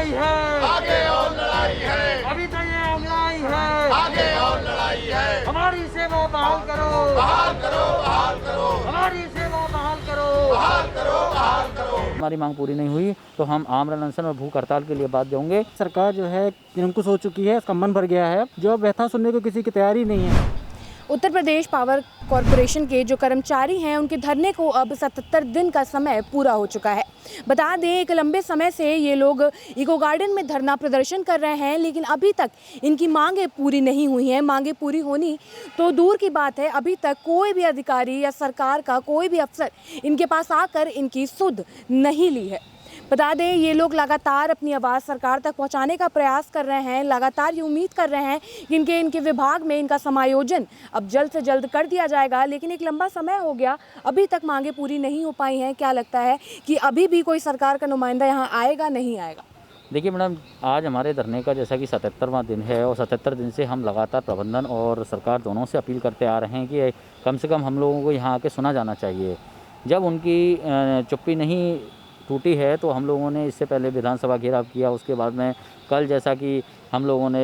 लड़ाई है, आगे और लड़ाई है, अभी तो ये लड़ाई है, आगे और लड़ाई है। हमारी सेवा बहाल करो, बहाल करो, बहाल करो, हमारी सेवा बहाल करो, बहाल करो, बहाल करो। हमारी मांग पूरी नहीं हुई तो हम आमरण अनशन और भूख हड़ताल के लिए बाध्य होंगे। सरकार जो है निरंकुश हो चुकी है, इसका मन भर गया है, जो अब व्यथा सुनने को किसी की तैयारी नहीं है। उत्तर प्रदेश पावर कॉरपोरेशन के जो कर्मचारी हैं उनके धरने को अब 77 दिन का समय पूरा हो चुका है। बता दें एक लंबे समय से ये लोग इको गार्डन में धरना प्रदर्शन कर रहे हैं, लेकिन अभी तक इनकी मांगें पूरी नहीं हुई हैं। मांगें पूरी होनी तो दूर की बात है, अभी तक कोई भी अधिकारी या सरकार का कोई भी अफसर इनके पास आकर इनकी सुध नहीं ली है। बता दें ये लोग लगातार अपनी आवाज़ सरकार तक पहुंचाने का प्रयास कर रहे हैं, लगातार ये उम्मीद कर रहे हैं कि इनके विभाग में इनका समायोजन अब जल्द से जल्द कर दिया जाएगा, लेकिन एक लंबा समय हो गया, अभी तक मांगें पूरी नहीं हो पाई हैं। क्या लगता है कि अभी भी कोई सरकार का नुमाइंदा यहाँ आएगा, नहीं आएगा? देखिए मैडम, आज हमारे धरने का जैसा कि 77वां दिन है और 77 दिन से हम लगातार प्रबंधन और सरकार दोनों से अपील करते आ रहे हैं कि कम से कम हम लोगों को यहाँ आके सुना जाना चाहिए। जब उनकी चुप्पी नहीं टूटी है तो हम लोगों ने इससे पहले विधानसभा घेराव किया। उसके बाद में कल जैसा कि हम लोगों ने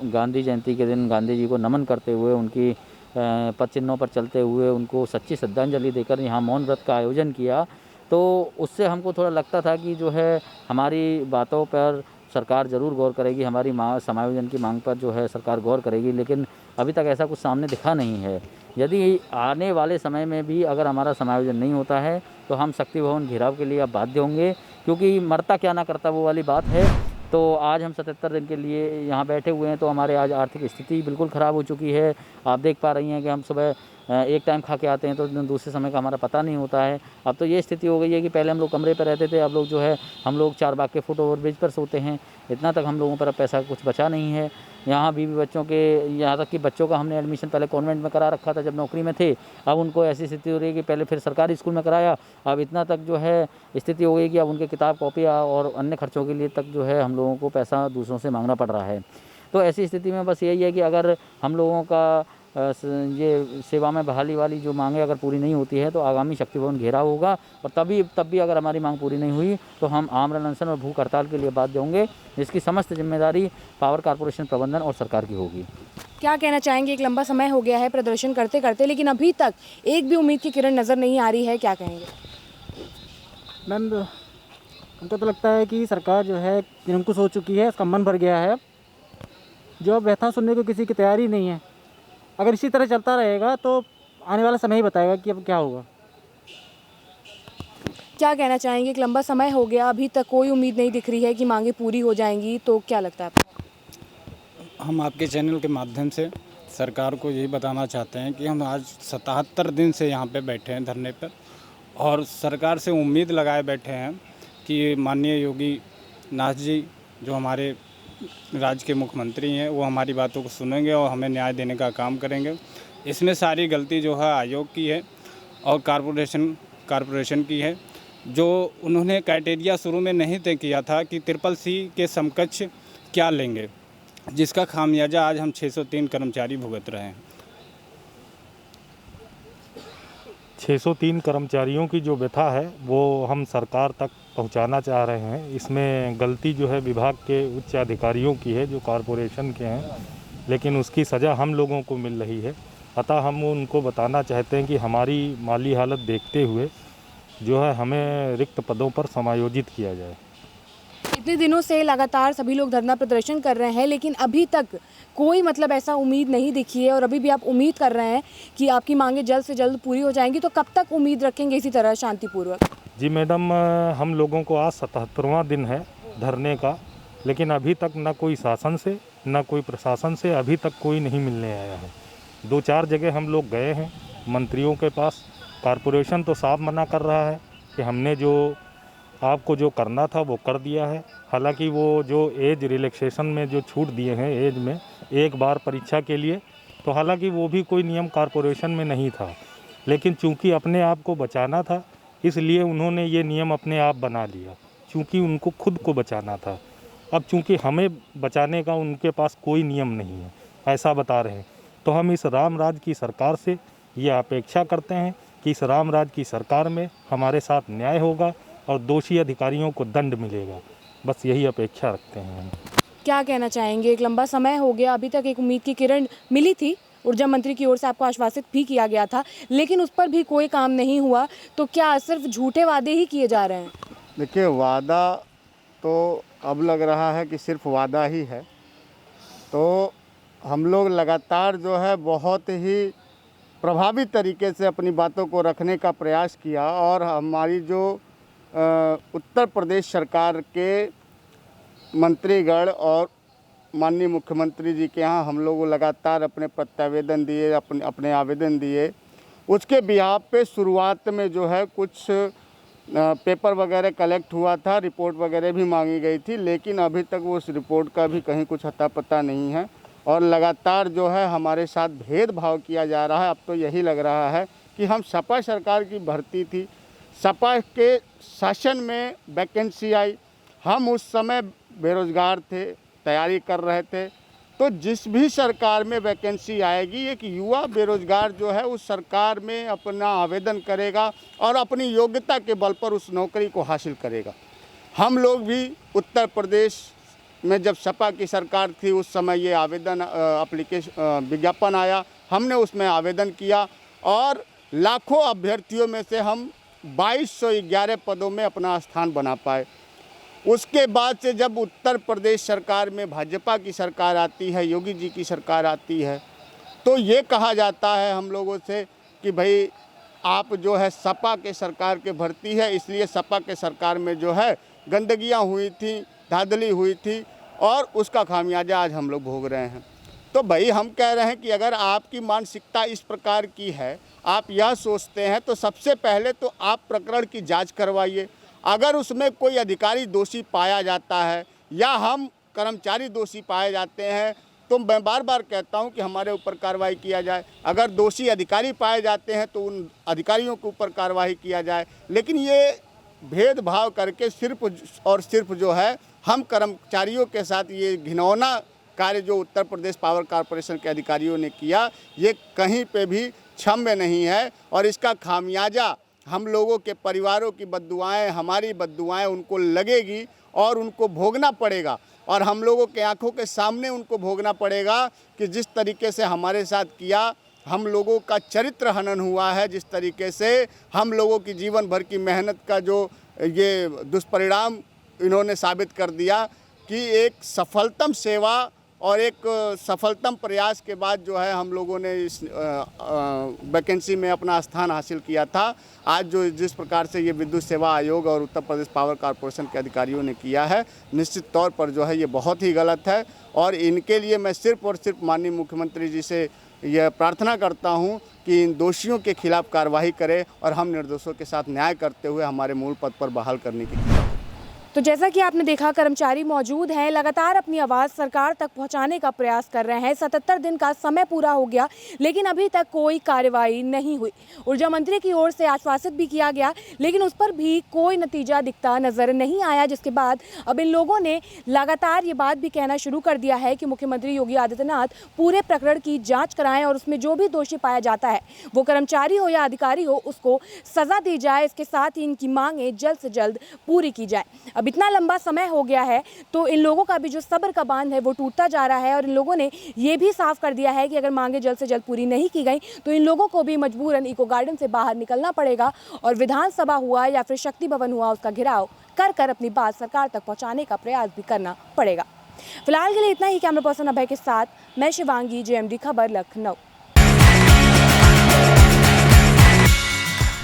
गांधी जयंती के दिन गांधी जी को नमन करते हुए उनकी पद चिन्हों पर चलते हुए उनको सच्ची श्रद्धांजलि देकर यहाँ मौन व्रत का आयोजन किया। तो उससे हमको थोड़ा लगता था कि जो है हमारी बातों पर सरकार ज़रूर गौर करेगी, हमारी समायोजन की मांग पर जो है सरकार गौर करेगी, लेकिन अभी तक ऐसा कुछ सामने दिखा नहीं है। यदि आने वाले समय में भी अगर हमारा समायोजन नहीं होता है तो हम शक्ति भवन घेराव के लिए अब बाध्य होंगे, क्योंकि मरता क्या ना करता वो वाली बात है। तो आज हम 77 दिन के लिए यहाँ बैठे हुए हैं तो हमारे आज आर्थिक स्थिति बिल्कुल ख़राब हो चुकी है। आप देख पा रही हैं कि हम सुबह एक टाइम खा के आते हैं तो दूसरे समय का हमारा पता नहीं होता है। अब तो ये स्थिति हो गई है कि पहले हम लोग कमरे पर रहते थे, अब लोग जो है हम लोग चारबाग के फुट ओवर ब्रिज पर सोते हैं। इतना तक हम लोगों पर अब पैसा कुछ बचा नहीं है। यहाँ बीवी बच्चों के, यहाँ तक कि बच्चों का हमने एडमिशन पहले कॉन्वेंट में करा रखा था जब नौकरी में थे, अब उनको ऐसी स्थिति हो रही है कि पहले फिर सरकारी स्कूल में कराया, अब इतना तक जो है स्थिति हो गई कि अब उनके किताब कॉपियाँ और अन्य खर्चों के लिए तक जो है हम लोगों को पैसा दूसरों से मांगना पड़ रहा है। तो ऐसी स्थिति में बस यही है कि अगर हम लोगों का ये सेवा में बहाली वाली जो मांगे अगर पूरी नहीं होती है तो आगामी शक्ति भवन घेराव होगा, और तब भी अगर हमारी मांग पूरी नहीं हुई तो हम आमरण अनशन और भूख हड़ताल के लिए बाध्य होंगे, जिसकी समस्त जिम्मेदारी पावर कॉरपोरेशन प्रबंधन और सरकार की होगी। क्या कहना चाहेंगे? एक लंबा समय हो गया है प्रदर्शन करते करते, लेकिन अभी तक एक भी उम्मीद की किरण नज़र नहीं आ रही है, क्या कहेंगे? मैम हमको तो लगता है कि सरकार जो है निरंकुश हो चुकी है, इसका मन भर गया है, जो अब व्यथा सुनने को किसी की तैयारी नहीं है। अगर इसी तरह चलता रहेगा तो आने वाला समय ही बताएगा कि अब क्या होगा। क्या कहना चाहेंगे? एक लंबा समय हो गया, अभी तक कोई उम्मीद नहीं दिख रही है कि मांगे पूरी हो जाएंगी, तो क्या लगता है आपको? हम आपके चैनल के माध्यम से सरकार को यही बताना चाहते हैं कि हम आज 77 दिन से यहाँ पे बैठे हैं धरने पर, और सरकार से उम्मीद लगाए बैठे हैं कि माननीय योगी नाथ जी जो हमारे राज्य के मुख्यमंत्री हैं वो हमारी बातों को सुनेंगे और हमें न्याय देने का काम करेंगे। इसमें सारी गलती जो है आयोग की है और कॉरपोरेशन की है। जो उन्होंने क्राइटेरिया शुरू में नहीं तय किया था कि CCC के समकक्ष क्या लेंगे, जिसका खामियाजा आज हम 603 कर्मचारी भुगत रहे हैं। 603 कर्मचारियों की जो व्यथा है वो हम सरकार तक पहुंचाना चाह रहे हैं। इसमें गलती जो है विभाग के उच्च अधिकारियों की है जो कॉरपोरेशन के हैं, लेकिन उसकी सज़ा हम लोगों को मिल रही है। अतः हम उनको बताना चाहते हैं कि हमारी माली हालत देखते हुए जो है हमें रिक्त पदों पर समायोजित किया जाए। इतने दिनों से लगातार सभी लोग धरना प्रदर्शन कर रहे हैं, लेकिन अभी तक कोई ऐसा उम्मीद नहीं दिखी है, और अभी भी आप उम्मीद कर रहे हैं कि आपकी मांगे जल्द से जल्द पूरी हो जाएंगी, तो कब तक उम्मीद रखेंगे इसी तरह शांतिपूर्वक? जी मैडम, हम लोगों को आज 77वां दिन है धरने का, लेकिन अभी तक न कोई शासन से न कोई प्रशासन से अभी तक कोई नहीं मिलने आया है। 2-4 जगह हम लोग गए हैं मंत्रियों के पास। कॉरपोरेशन तो साफ मना कर रहा है कि हमने जो आपको जो करना था वो कर दिया है। हालांकि वो जो एज रिलैक्सेशन में जो छूट दिए हैं एज में एक बार परीक्षा के लिए, तो हालांकि वो भी कोई नियम कॉरपोरेशन में नहीं था, लेकिन चूंकि अपने आप को बचाना था इसलिए उन्होंने ये नियम अपने आप बना लिया, चूंकि उनको खुद को बचाना था। अब चूंकि हमें बचाने का उनके पास कोई नियम नहीं है ऐसा बता रहे हैं, तो हम इस राम राज की सरकार से ये अपेक्षा करते हैं कि इस राम राज की सरकार में हमारे साथ न्याय होगा और दोषी अधिकारियों को दंड मिलेगा। बस यही अपेक्षा रखते हैं हम। क्या कहना चाहेंगे? एक लंबा समय हो गया, अभी तक एक उम्मीद की किरण मिली थी, ऊर्जा मंत्री की ओर से आपको आश्वासित भी किया गया था, लेकिन उस पर भी कोई काम नहीं हुआ, तो क्या सिर्फ झूठे वादे ही किए जा रहे हैं? देखिए, वादा तो अब लग रहा है कि सिर्फ वादा ही है। तो हम लोग लगातार जो है बहुत ही प्रभावी तरीके से अपनी बातों को रखने का प्रयास किया, और हमारी जो उत्तर प्रदेश सरकार के मंत्रीगण और माननीय मुख्यमंत्री जी के यहाँ हम लोग लगातार अपने प्रत्यावेदन दिए, अपने आवेदन दिए। उसके बिहाफ पे शुरुआत में जो है कुछ पेपर वगैरह कलेक्ट हुआ था, रिपोर्ट वगैरह भी मांगी गई थी, लेकिन अभी तक वो उस रिपोर्ट का भी कहीं कुछ अता पता नहीं है, और लगातार जो है हमारे साथ भेदभाव किया जा रहा है। अब तो यही लग रहा है कि हम सपा सरकार की भर्ती थी, सपा के शासन में वैकेंसी आई, हम उस समय बेरोजगार थे, तैयारी कर रहे थे, तो जिस भी सरकार में वैकेंसी आएगी एक युवा बेरोजगार जो है उस सरकार में अपना आवेदन करेगा और अपनी योग्यता के बल पर उस नौकरी को हासिल करेगा। हम लोग भी उत्तर प्रदेश में जब सपा की सरकार थी उस समय ये आवेदन एप्लीकेशन विज्ञापन आया, हमने उसमें आवेदन किया और लाखों अभ्यर्थियों में से हम 2211 पदों में अपना स्थान बना पाए। उसके बाद से जब उत्तर प्रदेश सरकार में भाजपा की सरकार आती है, योगी जी की सरकार आती है, तो ये कहा जाता है हम लोगों से कि भाई आप जो है सपा के सरकार के भर्ती है, इसलिए सपा के सरकार में जो है गंदगियाँ हुई थी, धांधली हुई थी, और उसका खामियाजा आज हम लोग भोग रहे हैं। तो भाई हम कह रहे हैं कि अगर आपकी मानसिकता इस प्रकार की है, आप यह सोचते हैं, तो सबसे पहले तो आप प्रकरण की जांच करवाइए। अगर उसमें कोई अधिकारी दोषी पाया जाता है या हम कर्मचारी दोषी पाए जाते हैं, तो मैं बार बार कहता हूं कि हमारे ऊपर कार्रवाई किया जाए। अगर दोषी अधिकारी पाए जाते हैं तो उन अधिकारियों के ऊपर कार्रवाई किया जाए, लेकिन ये भेदभाव करके सिर्फ और सिर्फ जो है हम कर्मचारियों के साथ ये घिनौना कार्य जो उत्तर प्रदेश पावर कॉरपोरेशन के अधिकारियों ने किया, ये कहीं पे भी क्षम्य नहीं है, और इसका खामियाजा हम लोगों के परिवारों की बद्दुआएं, हमारी बद्दुआएं उनको लगेगी और उनको भोगना पड़ेगा, और हम लोगों के आंखों के सामने उनको भोगना पड़ेगा कि जिस तरीके से हमारे साथ किया, हम लोगों का चरित्र हनन हुआ है, जिस तरीके से हम लोगों की जीवन भर की मेहनत का जो ये दुष्परिणाम इन्होंने साबित कर दिया कि एक सफलतम सेवा और एक सफलतम प्रयास के बाद जो है हम लोगों ने इस वैकेंसी में अपना स्थान हासिल किया था। आज जो जिस प्रकार से ये विद्युत सेवा आयोग और उत्तर प्रदेश पावर कॉरपोरेशन के अधिकारियों ने किया है, निश्चित तौर पर जो है ये बहुत ही गलत है, और इनके लिए मैं सिर्फ और सिर्फ माननीय मुख्यमंत्री जी से यह प्रार्थना करता हूं कि इन दोषियों के खिलाफ कार्रवाई करें और हम निर्दोषों के साथ न्याय करते हुए हमारे मूल पद पर बहाल करने की। तो जैसा कि आपने देखा, कर्मचारी मौजूद हैं, लगातार अपनी आवाज़ सरकार तक पहुंचाने का प्रयास कर रहे हैं। 77 दिन का समय पूरा हो गया, लेकिन अभी तक कोई कार्रवाई नहीं हुई। ऊर्जा मंत्री की ओर से आश्वासित भी किया गया, लेकिन उस पर भी कोई नतीजा दिखता नजर नहीं आया, जिसके बाद अब इन लोगों ने लगातार ये बात भी कहना शुरू कर दिया है कि मुख्यमंत्री योगी आदित्यनाथ पूरे प्रकरण की जाँच कराएं और उसमें जो भी दोषी पाया जाता है, वो कर्मचारी हो या अधिकारी हो, उसको सजा दी जाए। इसके साथ ही इनकी मांगें जल्द से जल्द पूरी की जाए। अब इतना लंबा समय हो गया है, तो इन लोगों का भी जो सब्र का बांध है वो टूटता जा रहा है, और इन लोगों ने ये भी साफ कर दिया है कि अगर मांगे जल्द से जल्द पूरी नहीं की गई तो इन लोगों को भी मजबूरन इको गार्डन से बाहर निकलना पड़ेगा, और विधानसभा हुआ या फिर शक्ति भवन हुआ, उसका घेराव कर अपनी बात सरकार तक पहुंचाने का प्रयास भी करना पड़ेगा। फिलहाल के लिए इतना ही। कैमरा पर्सन अभय के साथ मैं शिवांगी, JMD खबर, लखनऊ।